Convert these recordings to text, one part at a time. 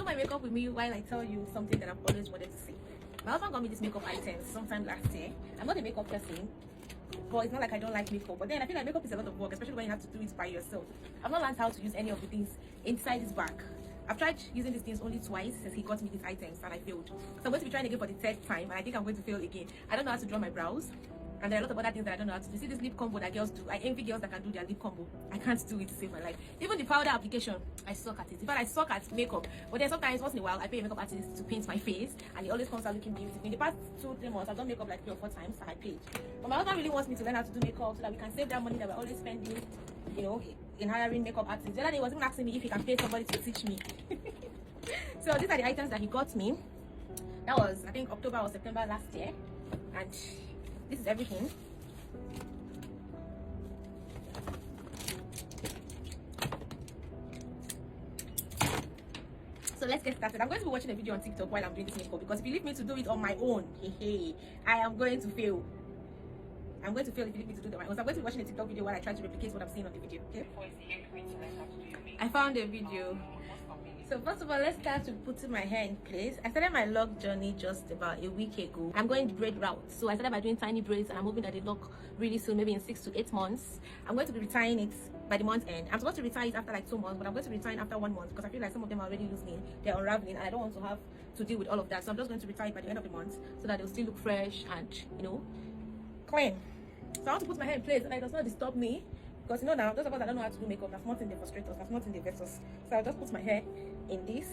my makeup with me while I tell you something that I've always wanted to say. My husband got me this makeup items sometime last year. I'm not a makeup person, but it's not like I don't like makeup. But then I feel like makeup is a lot of work, especially when you have to do it by yourself. I've not learned how to use any of the things inside this bag. I've tried using these things only twice since he got me these items and I failed. So I'm going to be trying again for the third time and I think I'm going to fail again. I don't know how to draw my brows. And there are a lot of other things that I don't know how to do. You see this lip combo that girls do? I envy girls that can do their lip combo. I can't do it to save my life. Even the powder application, I suck at it. In fact, I suck at makeup. But then sometimes, once in a while, I pay a makeup artist to paint my face. And it always comes out looking beautiful. In the past 2-3 months, I've done makeup like 3 or 4 times and I paid. But my husband really wants me to learn how to do makeup so that we can save that money that we're always spending, you know, in hiring makeup artists. The other day, he was even asking me if he can pay somebody to teach me. So these are the items that he got me. That was, I think, October or September last year. And this is everything. So let's get started. I'm going to be watching a video on TikTok while I'm doing this makeup because if you leave me to do it on my own, I am going to fail. I'm going to fail if you leave me to do it on my own. So I'm going to be watching a TikTok video while I try to replicate what I'm seeing on the video. Okay? I found a video. So first of all, let's start with putting my hair in place. I started my lock journey just about a week ago. I'm going the braid route. So I started by doing tiny braids and I'm hoping that they lock really soon, maybe in 6 to 8 months. I'm going to be retying it by the month end. I'm supposed to retire it after like 2 months, but I'm going to retire it after 1 month because I feel like some of them are already loosening, they're unraveling, and I don't want to have to deal with all of that. So I'm just going to retire it by the end of the month so that they'll still look fresh and, you know, clean. So I want to put my hair in place and it does not disturb me. Because you know now, those of us that don't know how to do makeup, that's not in the frustrators, that's not in the vessels. So I'll just put my hair in this.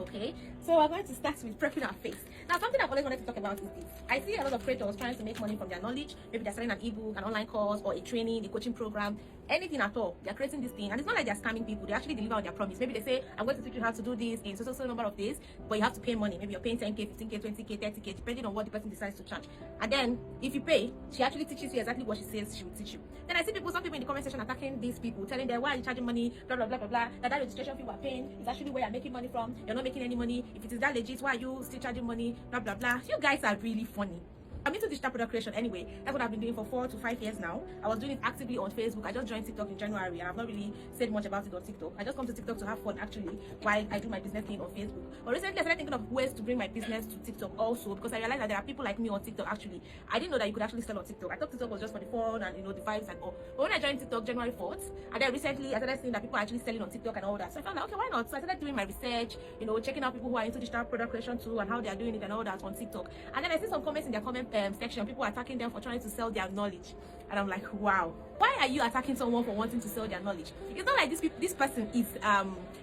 Okay, so we're going to start with prepping our face. Now, something I've always wanted to talk about is this. I see a lot of creators trying to make money from their knowledge. Maybe they're selling an ebook, an online course, or a training, a coaching program, anything at all. They're creating this thing, and it's not like they're scamming people. They actually deliver on their promise. Maybe they say, I'm going to teach you how to do this in so number of days, but you have to pay money. Maybe you're paying 10K, 15K, 20K, 30K, depending on what the person decides to charge. And then, if you pay, she actually teaches you exactly what she says she will teach you. Then I see some people in the comment section attacking these people, telling them, why are you charging money, blah, blah, blah, blah, blah, that registration fee you are paying is actually where you're making money from. You're not making any money. If it is that legit, why are you still charging money, blah, blah, blah. You guys are really funny. I'm into digital product creation anyway. That's what I've been doing for 4 to 5 years now. I was doing it actively on Facebook. I just joined TikTok in January and I've not really said much about it on TikTok. I just come to TikTok to have fun actually while I do my business thing on Facebook. But recently I started thinking of ways to bring my business to TikTok also because I realized that there are people like me on TikTok actually. I didn't know that you could actually sell on TikTok. I thought TikTok was just for the fun and, you know, the vibes and all. But when I joined TikTok January 4th, and then recently I started seeing that people are actually selling on TikTok and all that. So I found like, okay, why not? So I started doing my research, you know, checking out people who are into digital product creation too and how they are doing it and all that on TikTok. And then I see some comments in their comment section. People are attacking them for trying to sell their knowledge, and I'm like, wow, why are you attacking someone for wanting to sell their knowledge? It's not like this person is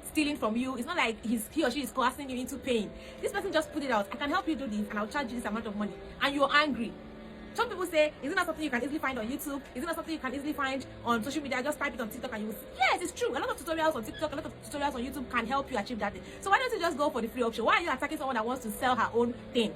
stealing from you. It's not like he or she is coercing you into paying. This person just put it out. I can help you do this and I'll charge you this amount of money, and you're angry. Some people say, is it not something you can easily find on YouTube? Is it not something you can easily find on social media? Just type it on TikTok and you will see. Yes, it's true. A lot of tutorials on TikTok, a lot of tutorials on YouTube can help you achieve that thing. So why don't you just go for the free option? Why are you attacking someone that wants to sell her own thing?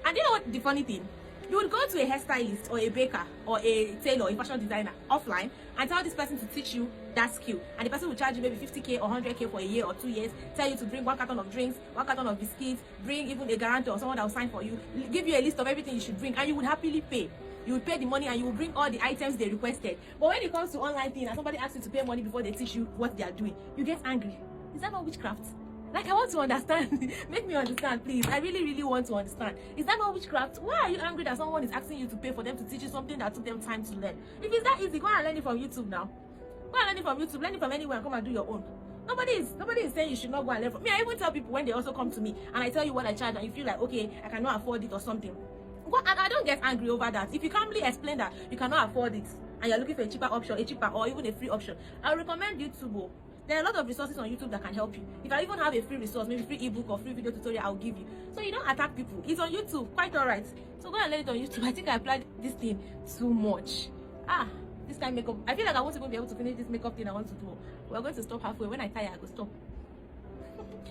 And you know what the funny thing? You would go to a hairstylist or a baker or a tailor, a fashion designer offline and tell this person to teach you that skill, and the person will charge you maybe 50K or 100K for a year or 2 years, tell you to bring 1 carton of drinks, 1 carton of biscuits, bring even a guarantor or someone that will sign for you, give you a list of everything you should bring, and you would happily pay. You would pay the money and you will bring all the items they requested. But when it comes to online thing and somebody asks you to pay money before they teach you what they are doing, you get angry. Is that not witchcraft? Like, I want to understand. Make me understand, please. I really want to understand. Is that not witchcraft? Why are you angry that someone is asking you to pay for them to teach you something that took them time to learn? If it's that easy, go and learn it from YouTube now. Go and learn it from YouTube. Learn it from anywhere and come and do your own. Nobody is saying you should not go and learn from me. I even tell people when they also come to me and I tell you what I charge and you feel like, okay, I cannot afford it or something. Go, and I don't get angry over that. If you calmly explain that you cannot afford it and you're looking for a cheaper option, a cheaper or even a free option, I recommend YouTube. There are a lot of resources on YouTube that can help you. If I even have a free resource, maybe free ebook or free video tutorial, I'll give you. So you don't attack people. It's on YouTube, quite alright. So go and learn it on YouTube. I think I applied this thing too much. This kind of makeup. I feel like I won't even be able to finish this makeup thing I want to do. We're going to stop halfway. When I tire, I go stop.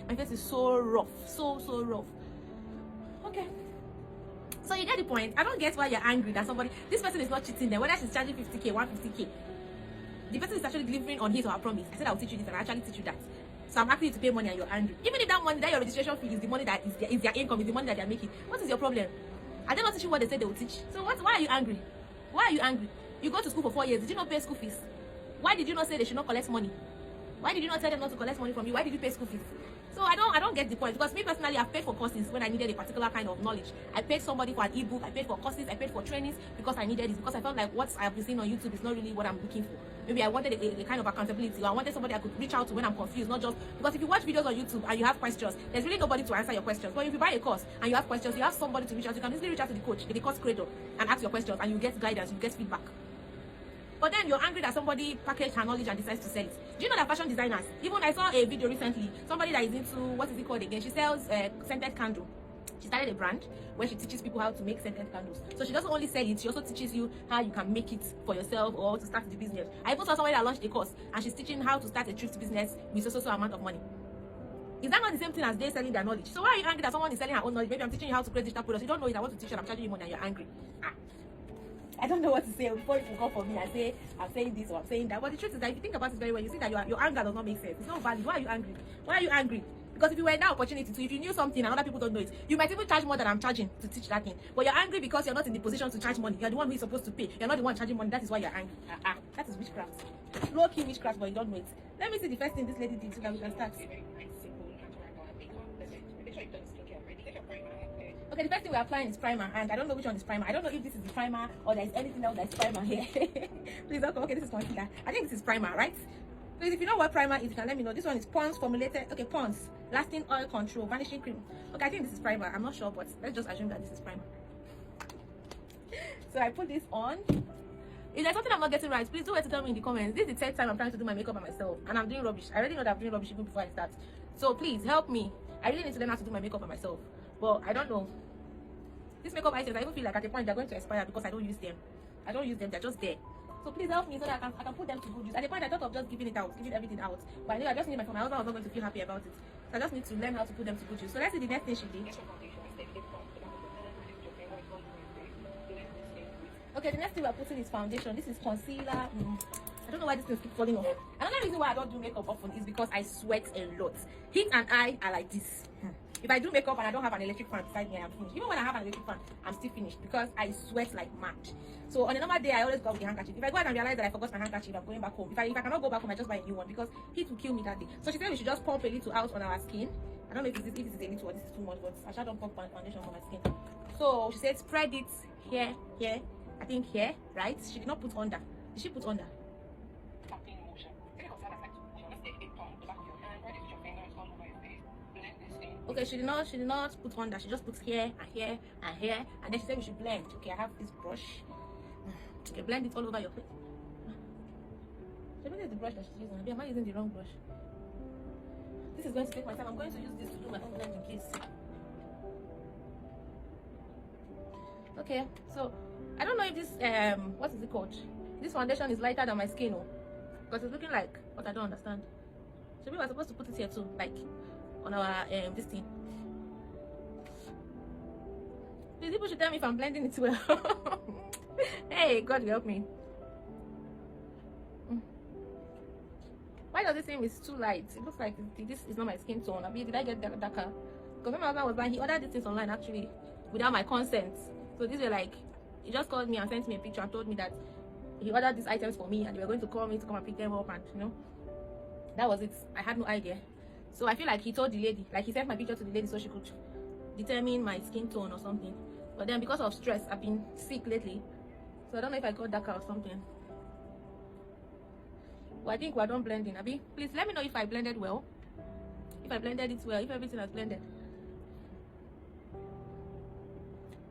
My face is so rough, so rough. Okay. So you get the point. I don't get why you're angry that this person is not cheating them, whether she's charging 50K, 150K. The person is actually delivering on his or her promise. I said I'll teach you this and I actually teach you that. So I'm asking you to pay money and you're angry. Even if that money, that your registration fee is the money that is their income, is the money that they're making. What is your problem? Are they not teaching what they said they will teach? So why are you angry? Why are you angry? You go to school for 4 years. Did you not pay school fees? Why did you not say they should not collect money? Why did you not tell them not to collect money from you? Why did you pay school fees? So I don't get the point, because me personally, I've paid for courses when I needed a particular kind of knowledge. I paid somebody for an ebook, I paid for courses, I paid for trainings because I needed it, because I felt like what I've been seeing on YouTube is not really what I'm looking for. Maybe I wanted a kind of accountability, or I wanted somebody I could reach out to when I'm confused, not just because if you watch videos on YouTube and you have questions, there's really nobody to answer your questions. But if you buy a course and you have questions, you have somebody to reach out to. You can easily reach out to the coach, the course creator, and ask your questions, and you get guidance, you get feedback. But then you're angry that somebody packaged her knowledge and decides to sell it. Do you know that fashion designers, even I saw a video recently, somebody that is into, what is it called again? She sells scented candle. She started a brand where she teaches people how to make scented candles. So she doesn't only sell it, she also teaches you how you can make it for yourself or to start the business. I even saw somebody that launched a course and she's teaching how to start a thrift business with so amount of money. Is that not the same thing as they selling their knowledge? So why are you angry that someone is selling her own knowledge? Maybe I'm teaching you how to create digital products. You don't know it, I want to teach you and I'm charging you money and you're angry. I don't know what to say before you come for me and say I'm saying this or I'm saying that. But the truth is that if you think about it very well, you see that your anger does not make sense. It's not valid. Why are you angry? Why are you angry? Because if you were in that opportunity to, if you knew something and other people don't know it, you might even charge more than I'm charging to teach that thing. But you're angry because you're not in the position to charge money. You're the one who is supposed to pay. You're not the one charging money. That is why you're angry. That is witchcraft. Low-key witchcraft, but you don't know it. Let me see the first thing this lady did so that we can start. Okay, the first thing we're applying is primer, and I don't know which one is primer. I don't know if this is the primer or there's anything else that's primer here. Please don't go. Okay, this is concealer. I think this is primer, right? Please, if you know what primer is, you can let me know. This one is Pond's formulated. Okay, Pond's lasting oil control vanishing cream. Okay, I think this is primer. I'm not sure, but let's just assume that this is primer. So I put this on. If there's something I'm not getting right, please do wait to tell me in the comments. This is the third time I'm trying to do my makeup by myself, and I'm doing rubbish. I already know that I'm doing rubbish even before I start. So please help me. I really need to learn how to do my makeup by myself, but I don't know. These makeup items, I even feel like at a point they're going to expire because I don't use them. I don't use them, they're just there. So please help me so that I can put them to good use. At the point I thought of just giving it out, giving everything out. But I knew I just need my phone. My husband was not going to feel happy about it. So I just need to learn how to put them to good use. So let's see the next thing she did. Okay, the next thing we're putting is foundation. This is concealer. I don't know why this thing keeps falling off. Another reason why I don't do makeup often is because I sweat a lot. Heat and I are like this. If I do makeup and I don't have an electric fan beside me, I am finished. Even when I have an electric fan, I'm still finished because I sweat like mad. So on a normal day, I always go out with a handkerchief. If I go out and realize that I forgot my handkerchief, I'm going back home. If I cannot go back home, I just buy a new one because heat will kill me that day. So she said we should just pump a little out on our skin. I don't know if this is a little or this is too much, but I shall don't pump foundation on my skin. So she said spread it here, I think here, right? She did not put under. Did she put under? Okay, she did not put under. She just puts here and here and here, and then she said we should blend. Okay, I have this brush. Okay, blend it all over your face. So maybe it's the brush that she's using. Maybe am I using the wrong brush? This is going to take my time. I'm going to use this to do my own blend in case. Okay, so I don't know if this what is it called? This foundation is lighter than my skin, because it's looking like what I don't understand. So we were supposed to put it here too, like on our this thing. Please, people should tell me if I'm blending it well. Hey, God help me. Why does it seem it's too light? It looks like this is not my skin tone. I mean, did I get darker? Because when my husband was buying, he ordered these things online actually without my consent. So these were like, he just called me and sent me a picture and told me that he ordered these items for me and they were going to call me to come and pick them up, and you know, that was it. I had no idea. So I feel like he told the lady, like he sent my picture to the lady so she could determine my skin tone or something. But then because of stress, I've been sick lately. So I don't know if I got darker or something. Well, I think we're done blending. Abi, please let me know if I blended well. If I blended it well, if everything has blended.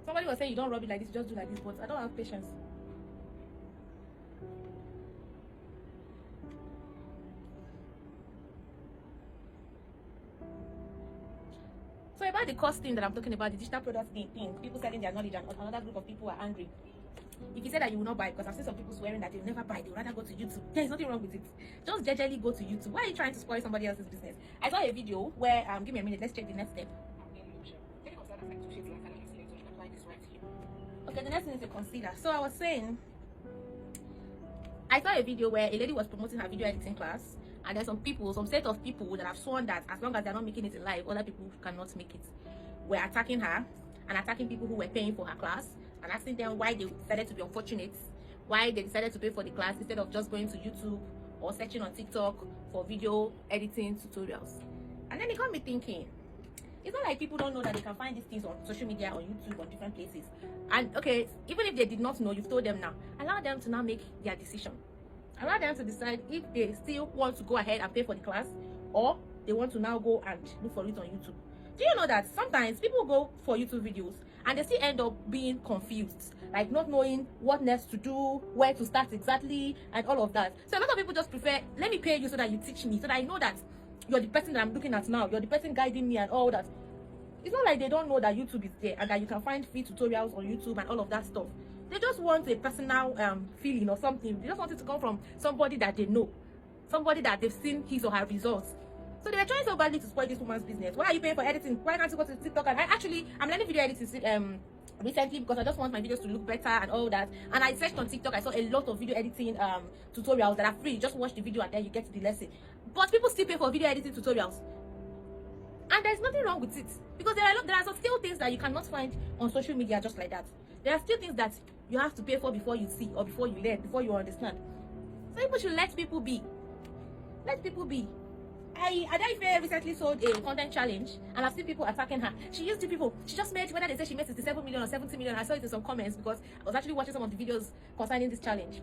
Somebody was saying you don't rub it like this, just do like this, but I don't have patience. So about the cost thing that I'm talking about, the digital product thing, people selling their knowledge, and another group of people are angry. If you say that you will not buy, because I've seen some people swearing that they will never buy, they will rather go to YouTube. There is nothing wrong with it. Just gingerly go to YouTube. Why are you trying to spoil somebody else's business? I saw a video where, give me a minute, let's check the next step. Okay, the next thing is a concealer. So I was saying, I saw a video where a lady was promoting her video editing class, and there's some people, some set of people that have sworn that as long as they're not making it in live, other people cannot make it. We're attacking her and attacking people who were paying for her class and asking them why they decided to be unfortunate, why they decided to pay for the class instead of just going to YouTube or searching on TikTok for video editing tutorials. And then it got me thinking, it's not like people don't know that they can find these things on social media, on YouTube, on different places. And okay, even if they did not know, you've told them now. Allow them to now make their decision. Allow them to decide if they still want to go ahead and pay for the class, or they want to now go and look for it on YouTube. Do you know that sometimes people go for YouTube videos and they still end up being confused, like not knowing what next to do, where to start exactly, and all of that. So a lot of people just prefer, let me pay you so that you teach me, so that I know that you're the person that I'm looking at now, you're the person guiding me and all that. It's not like they don't know that YouTube is there and that you can find free tutorials on YouTube and all of that stuff. They just want a personal feeling or something. They just want it to come from somebody that they know, somebody that they've seen his or her results. So they are trying so badly to spoil this woman's business. Why are you paying for editing? Why can't you go to TikTok? And I'm learning video editing recently because I just want my videos to look better and all that. And I searched on TikTok. I saw a lot of video editing tutorials that are free. Just watch the video and then you get the lesson. But people still pay for video editing tutorials. And there's nothing wrong with it, because there are still things that you cannot find on social media just like that. There are still things that you have to pay for before you see, or before you learn, before you understand. So people should let people be. Let people be. Adaife recently sold a content challenge, and I've seen people attacking her. She used the people. She just made, whether they say she made 67 million or 70 million. I saw it in some comments because I was actually watching some of the videos concerning this challenge.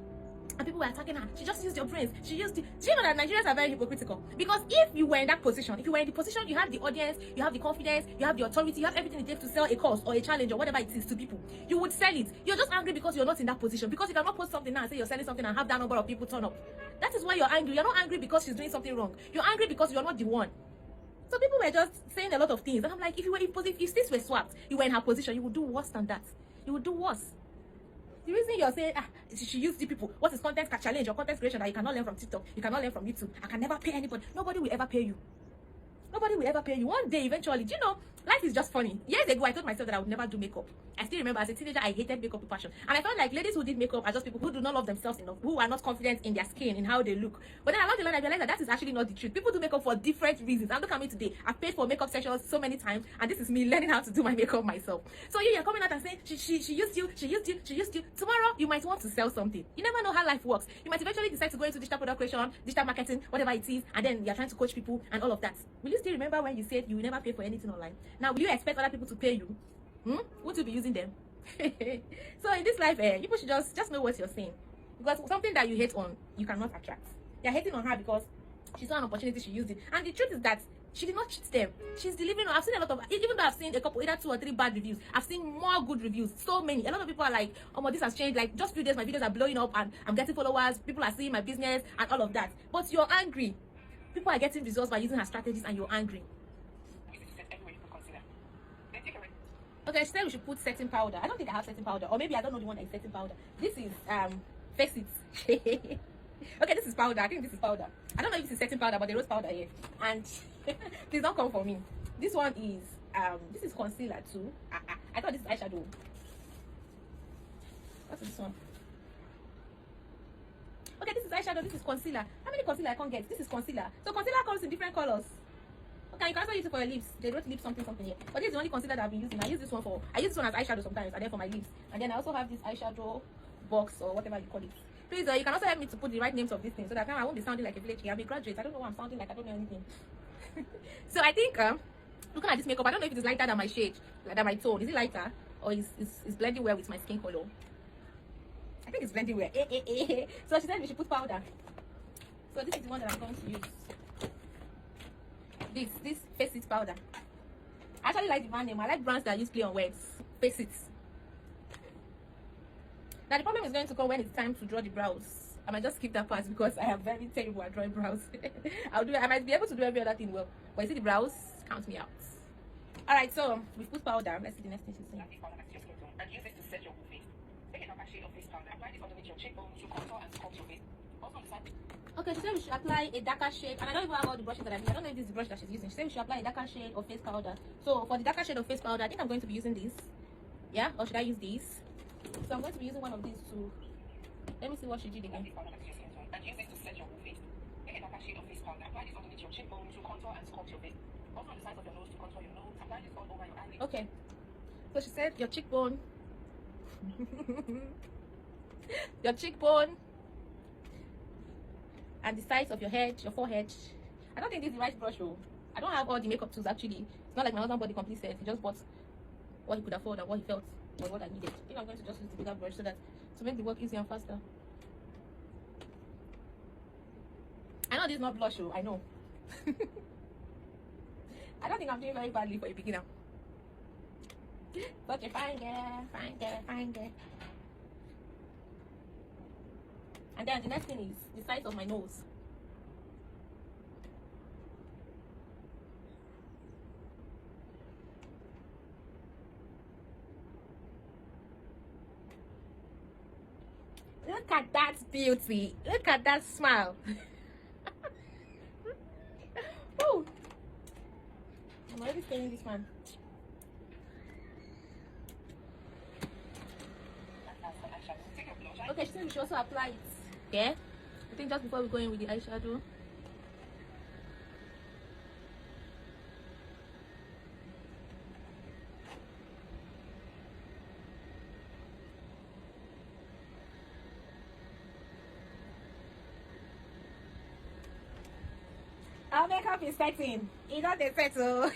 And people were attacking her. She just used your brains. She used the... Do you know that Nigerians are very hypocritical? Because if you were in that position, if you were in the position, you have the audience, you have the confidence, you have the authority, you have everything it takes to sell a course or a challenge or whatever it is to people, you would sell it. You're just angry because you're not in that position. Because you cannot post something now and say you're selling something and have that number of people turn up. That is why you're angry. You're not angry because she's doing something wrong. You're angry because you're not the one. So people were just saying a lot of things. And I'm like, if this were swapped, you were in her position, you would do worse than that. You would do worse. The reason you're saying, she used the people, what is content challenge or content creation that you cannot learn from TikTok, you cannot learn from YouTube, I can never pay anybody. Nobody will ever pay you. Nobody will ever pay you. One day, eventually, do you know, life is just funny. Years ago, I told myself that I would never do makeup. I still remember as a teenager, I hated makeup with passion. And I felt like ladies who did makeup are just people who do not love themselves enough, who are not confident in their skin, in how they look. But then along the line, I realized that is actually not the truth. People do makeup for different reasons. And look at me today. I've paid for makeup sessions so many times, and this is me learning how to do my makeup myself. So you're coming out and saying, she used you. Tomorrow, you might want to sell something. You never know how life works. You might eventually decide to go into digital product creation, digital marketing, whatever it is, and then you're trying to coach people and all of that. Will you still remember when you said you will never pay for anything online? Now, will you expect other people to pay you? Would you be using them? So in this life, people should just know what you're saying, because something that you hate on, you cannot attract. You're hating on her because she saw an opportunity, she used it. And the truth is that she did not cheat them. She's delivering. I've seen a lot of, even though I've seen a couple, either 2 or 3 bad reviews, I've seen more good reviews. So many. A lot of people are like, oh, this has changed. Like, just few days, my videos are blowing up and I'm getting followers. People are seeing my business and all of that. But you're angry. People are getting results by using her strategies, and you're angry. Okay, she said we should put setting powder. I don't think I have setting powder, or maybe I don't know the one that is setting powder. This is Face It. Okay, this is powder. I think this is powder. I don't know if this is setting powder, but they wrote powder here. And please don't come for me. This one is this is concealer too. I thought this is eyeshadow. What's this one? Okay, this is eyeshadow. This is concealer. How many concealer I can't get? This is concealer. So concealer comes in different colors. Okay, you can also use it for your lips. They wrote lip something here. But this is the only concealer that I've been using. I use this one as eyeshadow sometimes, and then for my lips. And then I also have this eyeshadow box or whatever you call it. Please, you can also help me to put the right names of these things so that I won't be sounding like a village. I'm a graduate. I don't know what I'm sounding like. I don't know anything. So I think looking at this makeup, I don't know if it is lighter than my shade, than my tone. Is it lighter or is blending well with my skin color? I think it's blending well. So she said we should put powder. So this is the one that I'm going to use. This Face It powder. I actually like the brand name. I like brands that use play on words. Face It. Now the problem is going to come when it's time to draw the brows. I might just skip that part because I am very terrible at drawing brows. I might be able to do every other thing well, but you see the brows, count me out. Alright, so we've put powder. Let's see the next thing she's saying. And use it to set your whole face. Take a darker shade of face powder. Apply this underneath your cheekbone to contour and sculpt your face. Also on the side. Okay, she said we should apply a darker shade, and I don't even have all the brushes that I need. I don't know if this is the brush that she's using. She said we should apply a darker shade of face powder. So for the darker shade of face powder, I think I'm going to be using this. Yeah, or should I use these? So I'm going to be using one of these too. Let me see what she did again. And use this to set your whole face. Take a darker shade of face powder. Apply this underneath your cheekbone to contour and sculpt your face. Also on the sides of your nose to contour your nose. Apply this all over your eyelid. Okay. So she said your cheekbone. Your cheekbone. and the size of your head, your forehead. I don't think this is the right brush though. I don't have all the makeup tools actually. It's not like my husband bought the complete set. He just bought what he could afford and what he felt was what I needed. I think I'm going to just use the bigger brush so that to make the work easier and faster. I know this is not blush though, I know. I don't think I'm doing very badly for a beginner. Such a fine girl, fine girl, fine girl. And then the next thing is the size of my nose. Look at that beauty. Look at that smile. Oh, I'm already staying this one. Okay, she said we should also apply it. Yeah? I think just before we go in with the eyeshadow. Our makeup is setting. It's not a settle.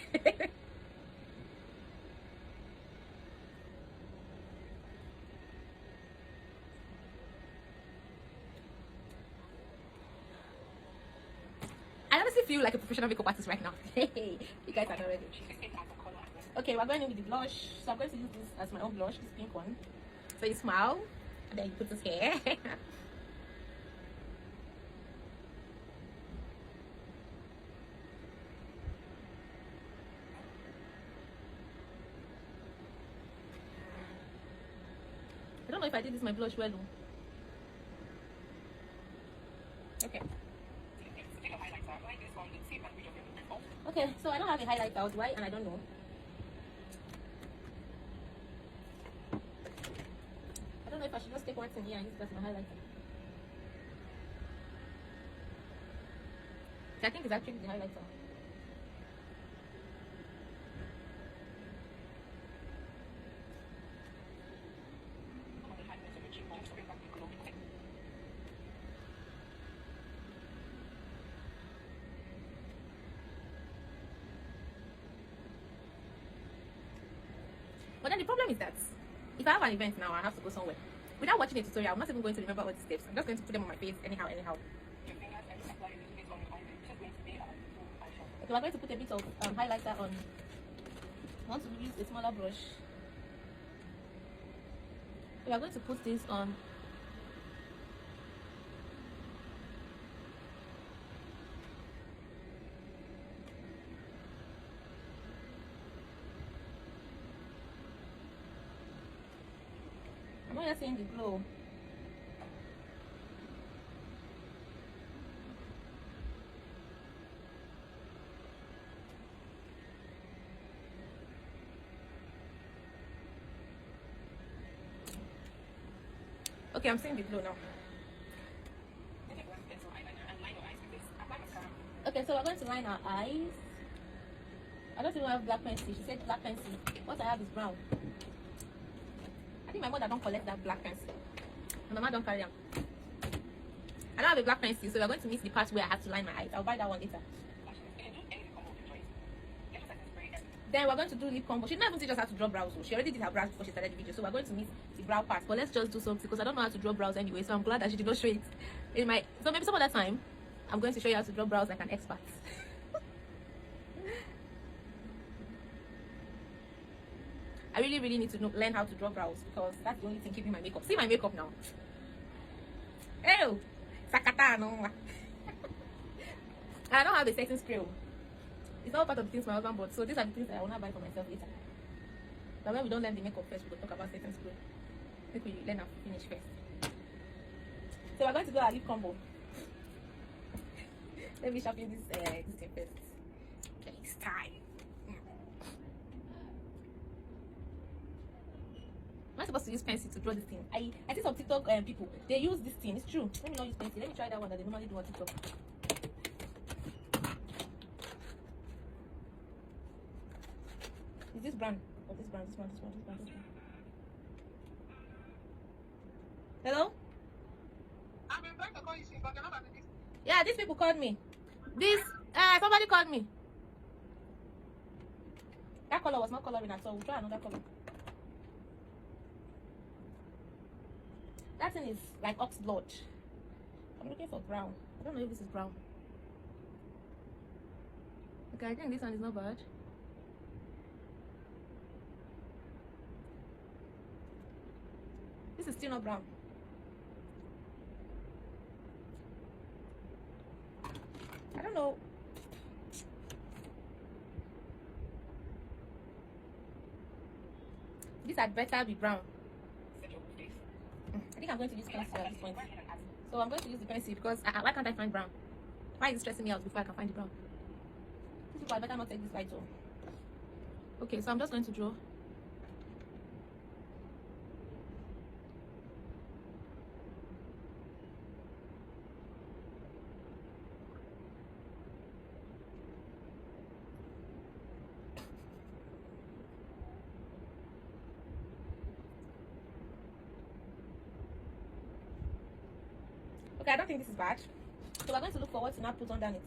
I honestly feel like a professional makeup artist right now. You guys are not ready. Okay, we're going in with the blush. So I'm going to use this as my own blush, this pink one. So you smile, and then you put this hair. I don't know if I did this my blush well. Okay. Okay, so I don't have a highlighter out, why? And I don't know. I don't know if I should just take one thing here and use it as my highlighter. I think it's actually the highlighter. But then the problem is that if I have an event now, I have to go somewhere. Without watching a tutorial, I'm not even going to remember all the steps. I'm just going to put them on my face anyhow. Okay, we're going to put a bit of highlighter on. I want to use a smaller brush. We are going to put this on. I'm not seeing the glow. Okay, I'm seeing the glow now. Okay, so we're going to line our eyes. I don't even have black pencil. She said black pencil. What I have is brown. I think my mother don't collect that black pencil. My mama don't carry them. I don't have a black pencil, so we're going to miss the part where I have to line my eyes. I'll buy that one later. Then we're going to do lip combo. She didn't even teach us how to draw brows, so she already did her brows before she started the video. So we're going to miss the brow part. But let's just do something because I don't know how to draw brows anyway. So I'm glad that she did not show it in my. So maybe some other time, I'm going to show you how to draw brows like an expert. I really need to learn how to draw brows because that's the only thing keeping my makeup. See my makeup now. Ew, sakata no. I don't have a setting spray. It's all part of the things my husband bought. So these are the things that I will not buy for myself later. But when we don't learn the makeup first, we will talk about setting spray. I think we learn how to finish first. So we're going to do our lip combo. Let me sharpen this thing first. Okay, it's time. Am I supposed to use pencil to draw this thing? I see some TikTok people, they use this thing. It's true. Let me not use pencil. Let me try that one that they normally do on TikTok. Is this brand? Oh, this brand. Hello? I've been trying to call you since, but you're not at the list. Yeah, called me. This, somebody called me. That color was not coloring at all. We'll try another color. That thing is like ox blood. I'm looking for brown. I don't know if this is brown. Okay, I think this one is not bad. This is still not brown. I don't know. This had better be brown. I think I'm going to use pencil at this point. So I'm going to use the pencil because why can't I find brown? Why is it stressing me out before I can find the brown? These people, I better not take this light on. Okay, so I'm just going to draw. Okay, I don't think this is bad. So we're going to look for what to now put on it.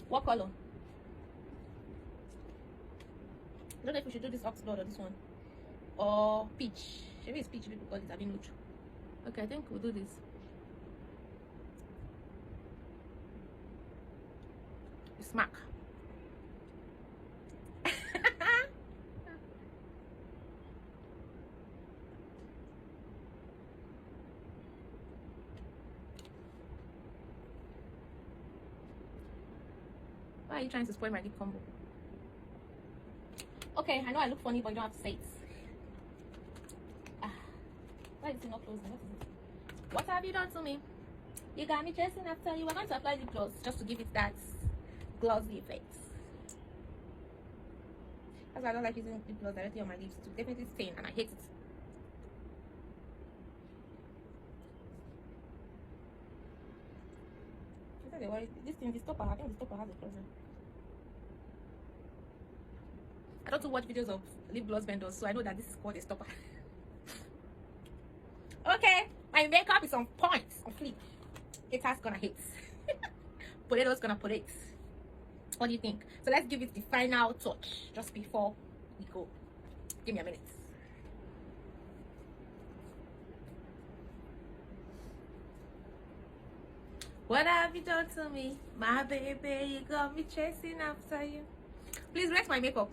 What color? I don't know if we should do this ox blood or this one. Or peach. Maybe it's peach people call it abinuch. Okay, I think we'll do this. Smack. Why are you trying to spoil my lip combo? Okay, I know I look funny, but you don't have to say it. Why is it not closing? What is it? What have you done to me? You got me chasing after you. We're going to apply lip gloss just to give it that glossy effect. That's why I don't like using lip gloss directly on my lips. It definitely stain and I hate it. This thing, the stopper, I think the stopper has a problem. I don't watch videos of lip gloss vendors, so I know that this is called a stopper. Okay, my makeup is on point, on fleek. Haters gonna hate. Potato's gonna put it. What do you think? So let's give it the final touch just before we go. Give me a minute. What have you done to me? My baby, you got me chasing after you. Please rate my makeup.